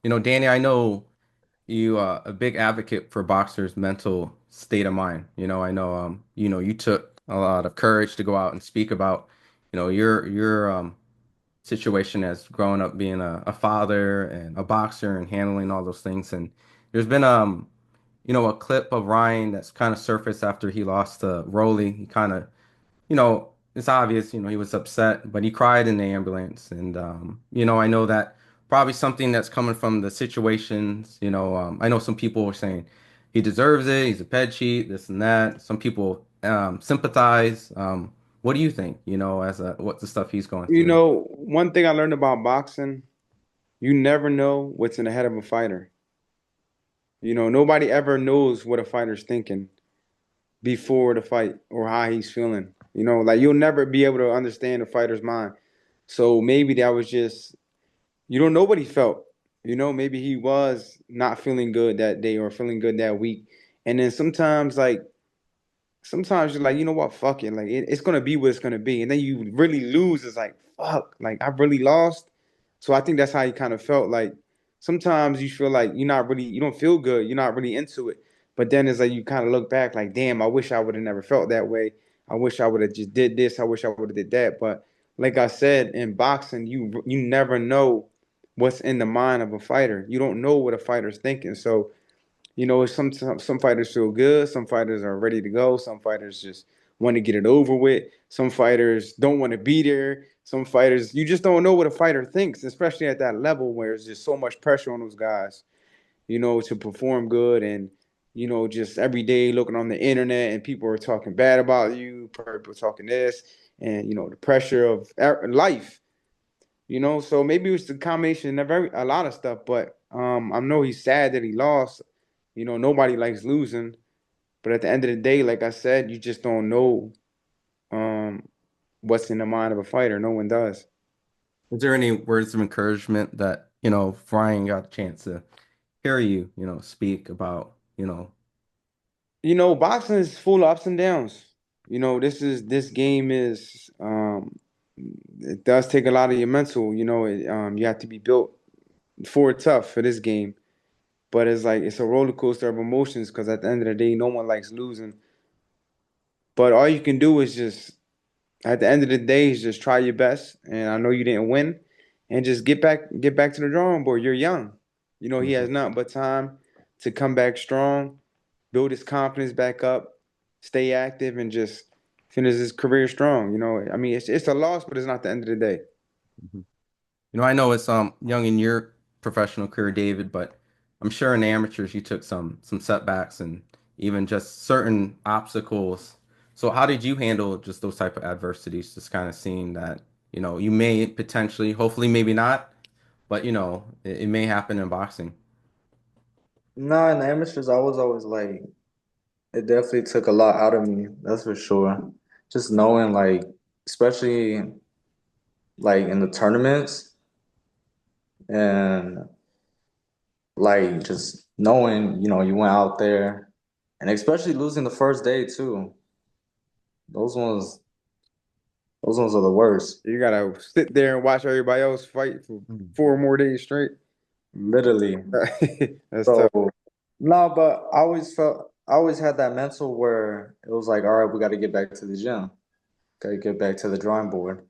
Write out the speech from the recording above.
Danny, I know you a big advocate for boxers' mental state of mind. I know you took a lot of courage to go out and speak about, your situation as growing up being a father and a boxer and handling all those things. And there's been a clip of Ryan that's kind of surfaced after he lost to Rolly. He kind of it's obvious, he was upset, but he cried in the ambulance. And, I know that probably something that's coming from the situations, I know some people were saying he deserves it. He's a ped cheat, this and that. Some people sympathize. What do you think, what's the stuff he's going through? One thing I learned about boxing, you never know what's in the head of a fighter. Nobody ever knows what a fighter's thinking before the fight or how he's feeling. Like you'll never be able to understand a fighter's mind. So maybe that was just, you don't know what he felt. Maybe he was not feeling good that day or feeling good that week. And then sometimes you're like, you know what, fuck it. Like it's gonna be what it's gonna be. And then you really lose. It's like, fuck, like I really lost. So I think that's how he kind of felt. Like sometimes you feel like you don't feel good. You're not really into it. But then it's like you kind of look back, like, damn, I wish I would have never felt that way. I wish I would have just did this. I wish I would have did that. But like I said, in boxing, you never know what's in the mind of a fighter. You don't know what a fighter's thinking. So some fighters feel good, some fighters are ready to go, some fighters just want to get it over with, some fighters don't want to be there, some fighters you just don't know what a fighter thinks, especially at that level where there's just so much pressure on those guys, to perform good and just every day looking on the internet and people are talking bad about you, people talking this, and the pressure of life. So maybe it was the combination of a lot of stuff, but I know he's sad that he lost. Nobody likes losing, but at the end of the day, like I said, you just don't know um, what's in the mind of a fighter. No one does. Is there any words of encouragement that, if Ryan got a chance to hear you, speak about, Boxing is full of ups and downs. This game is it does take a lot of your mental. You have to be built for tough for this game. But it's like it's a roller coaster of emotions because at the end of the day, no one likes losing. But all you can do is just at the end of the day is just try your best. And I know you didn't win, and just get back to the drawing board. You're young. He has Mhm. nothing but time to come back strong, build his confidence back up, stay active, and just finish his career strong. I mean, it's a loss, but it's not the end of the day. Mhm. I know it's young in your professional career, David, but I'm sure in the amateurs you took some setbacks and even just certain obstacles. So how did you handle just those type of adversities? Just kind of seeing that, you may potentially, hopefully maybe not, but it may happen in boxing. Nah, in the amateurs, I was always like, it definitely took a lot out of me. That's for sure. Just knowing, like, especially like in the tournaments and like just knowing, you went out there and especially losing the first day too. Those ones, those ones are the worst. You gotta sit there and watch everybody else fight for Mhm. 4 more days straight. Literally. That's So, tough. no, but I always had that mental where it was like, all right, we got to get back to the gym, got to get back to the drawing board.